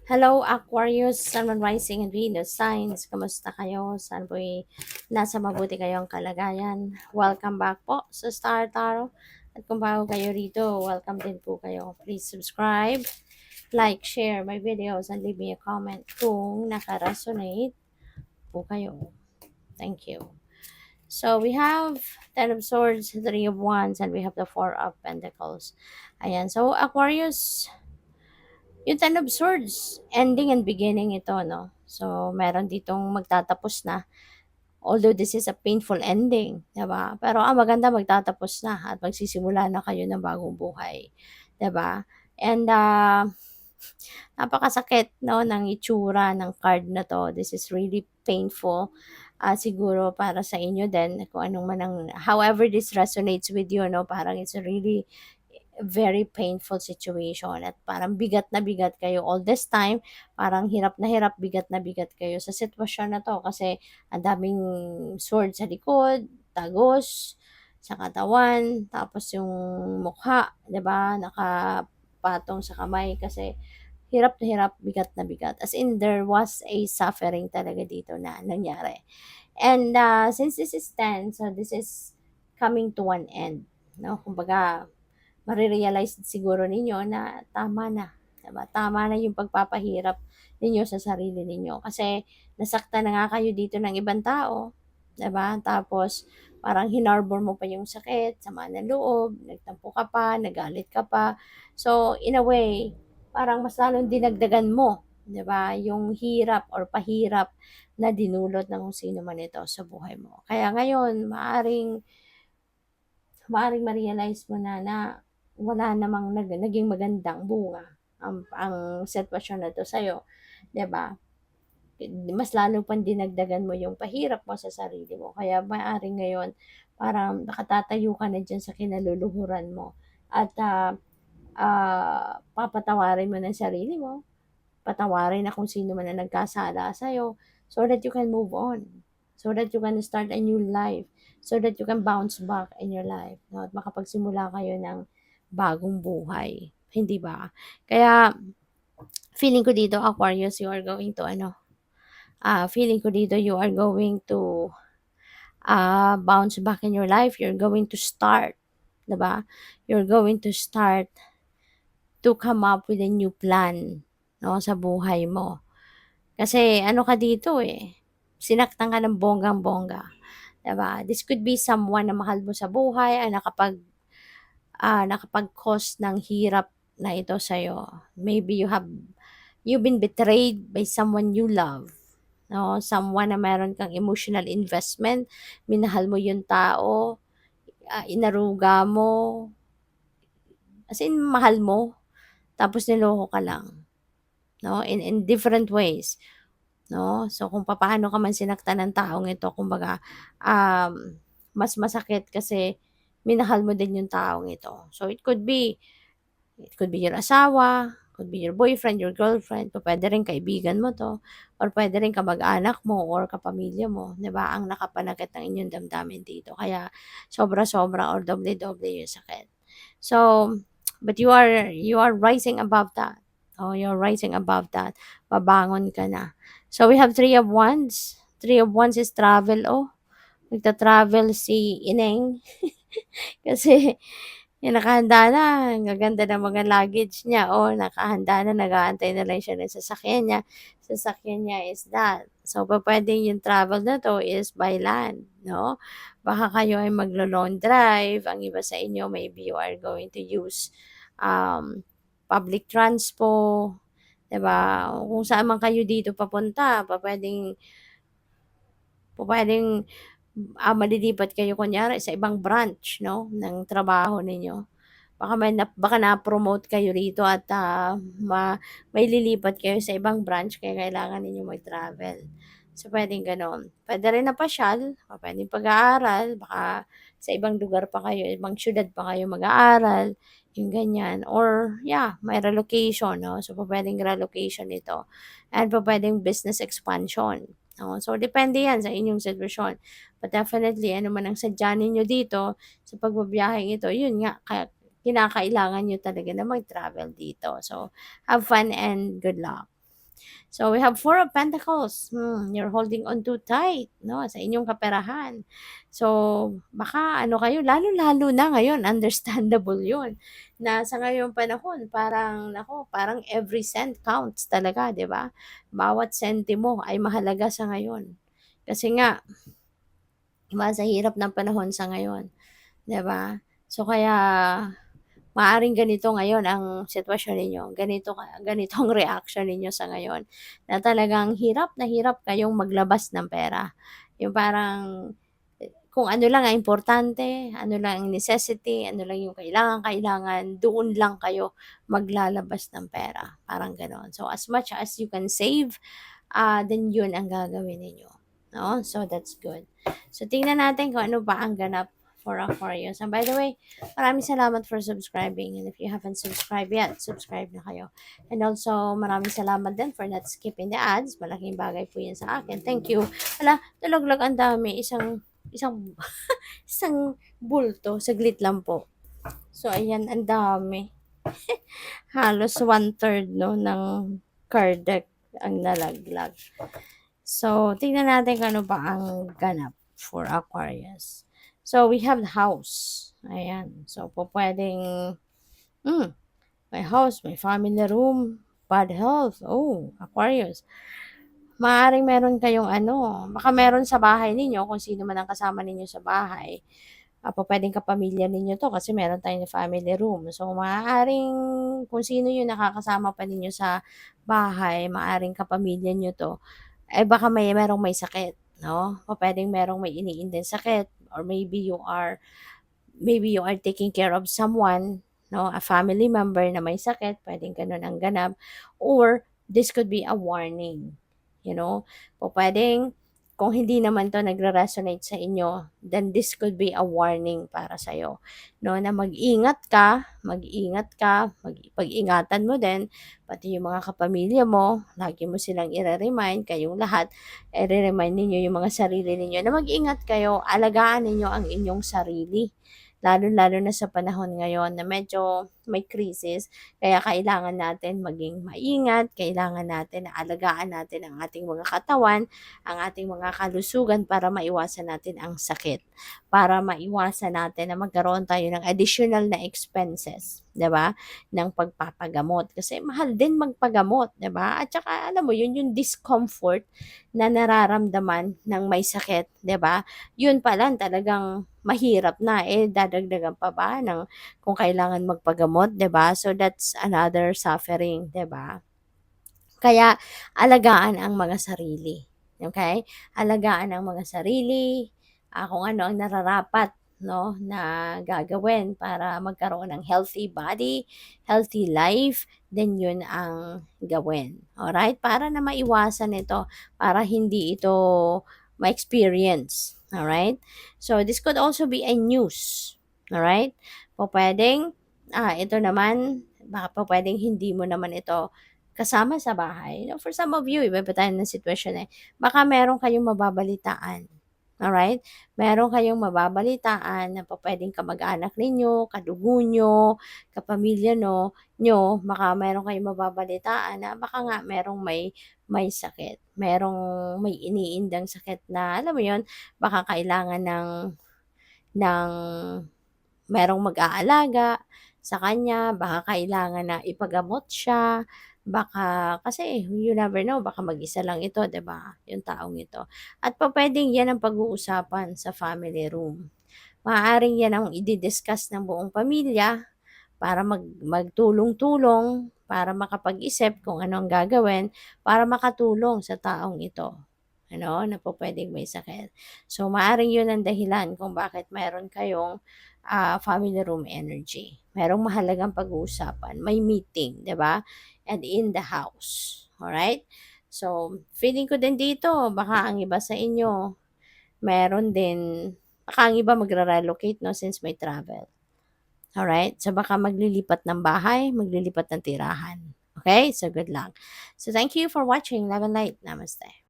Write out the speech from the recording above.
Hello, Aquarius, Sun, Moon, Rising, and Venus signs. Kamusta kayo? Saan po'y nasa mabuti kayong kalagayan? Welcome back po sa Star Tarot. At kung bago kayo rito, welcome din po kayo. Please subscribe, like, share my videos, and leave me a comment kung naka-resonate po kayo. Thank you. So, we have Ten of Swords, Three of Wands, and we have the Four of Pentacles. Ayan. So, Aquarius, yung Ten of Swords, ending and beginning ito, no? So, meron ditong magtatapos na. Although this is a painful ending, diba? Pero ang maganda, magtatapos na at magsisimula na kayo ng bagong buhay. Diba? And, napakasakit, no, ng itsura ng card na to. This is really painful. Siguro para sa inyo din, kung anong man ang, however this resonates with you, no, parang it's really very painful situation at parang bigat na bigat kayo all this time, parang hirap na hirap, bigat na bigat kayo sa sitwasyon na to kasi ang daming sword sa likod, tagos sa katawan, tapos yung mukha, 'di ba, nakapatong sa kamay kasi hirap na hirap, bigat na bigat. As in, there was a suffering talaga dito na nangyari. And since this is 10, so this is coming to an end. No? Kumbaga, marirealize siguro ninyo na tama na. Diba? Tama na yung pagpapahirap ninyo sa sarili ninyo. Kasi nasaktan na nga kayo dito ng ibang tao. Diba? Tapos parang hinarbor mo pa yung sakit, sama ng loob, nagtampo ka pa, nagalit ka pa. So, in a way, parang mas lalong dinagdagan mo, 'di ba? Yung hirap or pahirap na dinulot ng kung sino man ito sa buhay mo. Kaya ngayon, maaring ma-realize mo na wala namang naging magandang bunga ang sitwasyon na 'to sa'yo, 'di ba? Mas lalo pang dinagdagan mo yung pahirap mo sa sarili mo. Kaya maaaring ngayon parang nakatatayo ka na diyan sa kinaluluhuran mo at, papatawarin mo ng sarili mo, patawarin na kung sino man ang nagkasala sa'yo so that you can move on, so that you can start a new life, so that you can bounce back in your life, 'no, at makapagsimula kayo ng bagong buhay, hindi ba? Kaya feeling ko dito, Aquarius, you are going to ano, feeling ko dito you are going to, bounce back in your life, you're going to start, 'di ba? You're going to start to come up with a new plan, 'no, sa buhay mo. Kasi ano ka dito, eh, sinaktan ka ng bonggang-bongga, 'di ba? This could be someone na mahal mo sa buhay ay nakapag-cause ng hirap na ito sa'yo. Maybe you've been betrayed by someone you love, 'no? Someone na meron kang emotional investment, minahal mo yung tao, inaruga mo, as in mahal mo, tapos niloko ka lang, 'no? In different ways. 'No? So, kung papaano ka man sinaktan ng taong ito kumbaga, mas masakit kasi minahal mo din yung taong ito. So, it could be your asawa, could be your boyfriend, your girlfriend, pupuwede rin kaibigan mo 'to, or puwede rin kamag-anak mo or kapamilya mo, 'di ba, ang nakapanagat ng inyong damdamin dito. Kaya sobra-sobra or doble-doble yung sakit. So, but you are rising above that. Oh, you're rising above that. Babangon ka na. So, we have Three of Wands. Three of Wands is travel, oh. Nagta-travel si Ineng kasi yung nakahanda na, ang gaganda ng mga luggage niya, oh, nakahanda na, nag-aantay na lang siya ng sasakyan niya. Sasakyan niya is that. So, pupuwedeng yung travel na 'to is by land, 'no? Baka kayo ay maglo-long drive, ang iba sa inyo maybe you are going to use, public transpo, 'di ba? Kung saan man kayo dito papunta, pupuwedeng, malilipat kayo kunyari sa ibang branch, 'no, ng trabaho ninyo. Baka na-promote kayo rito at, maililipat kayo sa ibang branch kaya kailangan ninyong mag-travel. So, puwedeng gano'n. Puwede rin na pasyal o puwedeng pag-aaral, baka sa ibang lugar pa kayo, ibang siyudad pa kayo mag-aaral, yung ganyan. Or yeah, may relocation, 'no. So, pupuwedeng relocation ito and pupuwedeng business expansion, 'no. So, depende 'yan sa inyong sitwasyon. But definitely ano man ang sadya ninyo dito sa pagbabiyaheng ito, yun nga kinakailangan niyo talaga na mag-travel dito. So, have fun and good luck. So, we have Four of Pentacles. You're holding on too tight, no, sa inyong kaperahan. So, baka ano kayo, lalo-lalo na ngayon, understandable yun, na sa ngayong panahon, parang, nako, parang every cent counts talaga, di ba? Bawat sentimo ay mahalaga sa ngayon. Kasi nga, iba sa hirap ng panahon sa ngayon, di ba? So, kaya, maaring ganito ngayon ang sitwasyon ninyo, ganitong reaction ninyo sa ngayon, na talagang hirap na hirap kayong maglabas ng pera. Yung parang, kung ano lang ang importante, ano lang ang necessity, ano lang yung kailangan, doon lang kayo maglalabas ng pera. Parang gano'n. So, as much as you can save, then yun ang gagawin ninyo. No? So, that's good. So, tingnan natin kung ano ba ang ganap for Aquarius. And by the way, maraming salamat for subscribing. And if you haven't subscribed yet, subscribe na kayo. And also, maraming salamat din for not skipping the ads. Malaking bagay po yan sa akin. Thank you. Wala, talaglag ang dami. Isang bulto. Saglit lang po. So, ayan, ang dami. Halos 1/3, no, ng card deck ang nalaglag. So, tingnan natin kung ano ba ang ganap for Aquarius. So, we have the house. Ayan. So, po pwedeng, may house, may family room, bad health. Oh, Aquarius. Maaaring meron kayong baka meron sa bahay ninyo, kung sino man ang kasama ninyo sa bahay. Pwedeng kapamilya ninyo to kasi meron tayong family room. So, maaaring kung sino yung nakakasama pa ninyo sa bahay, maaaring kapamilya nyo to, baka merong may sakit, no? Pwedeng merong may iniindang sakit, or maybe you are taking care of someone, no? A family member na may sakit, pwedeng ganun ang ganap. Or, this could be a warning, you know? Pwedeng, kung hindi naman to nagre-resonate sa inyo, then this could be a warning para sa'yo, no? Na mag-ingat ka, pag-ingatan mo din, pati yung mga kapamilya mo, lagi mo silang i-remind, kayong lahat, i-remind ninyo yung mga sarili ninyo na mag-ingat kayo, alagaan ninyo ang inyong sarili. Lalo-lalo na sa panahon ngayon na medyo may crisis, kaya kailangan natin maging maingat, kailangan natin na alagaan natin ang ating mga katawan, ang ating mga kalusugan para maiwasan natin ang sakit, para maiwasan natin na magkaroon tayo ng additional na expenses, 'di ba? Ng pagpapagamot kasi mahal din magpagamot, 'di ba? At saka alam mo yun, yung discomfort na nararamdaman ng may sakit, 'di ba? Yun pa lang talagang mahirap na, dadagdagan pa ba ng kung kailangan magpagamot, 'di ba? So that's another suffering, 'di ba? Kaya alagaan ang mga sarili. Okay? Alagaan ang mga sarili, kung ano ang nararapat, no, na gagawin para magkaroon ng healthy body, healthy life, then yun ang gawin. Alright? Para na maiwasan ito, para hindi ito ma-experience. Alright? So, this could also be a news. Alright? Pwedeng, ito naman, baka pwedeng hindi mo naman ito kasama sa bahay. For some of you, iba pa tayo ng sitwasyon baka meron kayong mababalitaan. Alright? Meron kayong mababalitaan na pwedeng kamag-anak ninyo, kadugo nyo, kapamilya nyo, baka meron kayong mababalitaan na baka nga merong may sakit. Merong may iniindang sakit na, alam mo yon, baka kailangan ng merong mag-aalaga sa kanya, baka kailangan na ipagamot siya, baka kasi you never know, baka mag-isa lang ito, 'di ba? Yung taong ito. At pupuwedeng 'yan ang pag-uusapan sa family room. Maaaring 'yan ang i-di-discuss ng buong pamilya para magtulong-tulong, para makapag-isip kung ano ang gagawin para makatulong sa taong ito. Na pupuwedeng may sakit. So, maaaring 'yun ang dahilan kung bakit mayroon kayong family room energy. Merong mahalagang pag-uusapan, may meeting, 'di ba? And in the house. Alright? So, feeling ko din dito, baka ang iba sa inyo, meron din, baka ang iba magre-relocate, no, since may travel. Alright? So, baka maglilipat ng bahay, maglilipat ng tirahan. Okay? So, good luck. So, thank you for watching. Love and light. Namaste.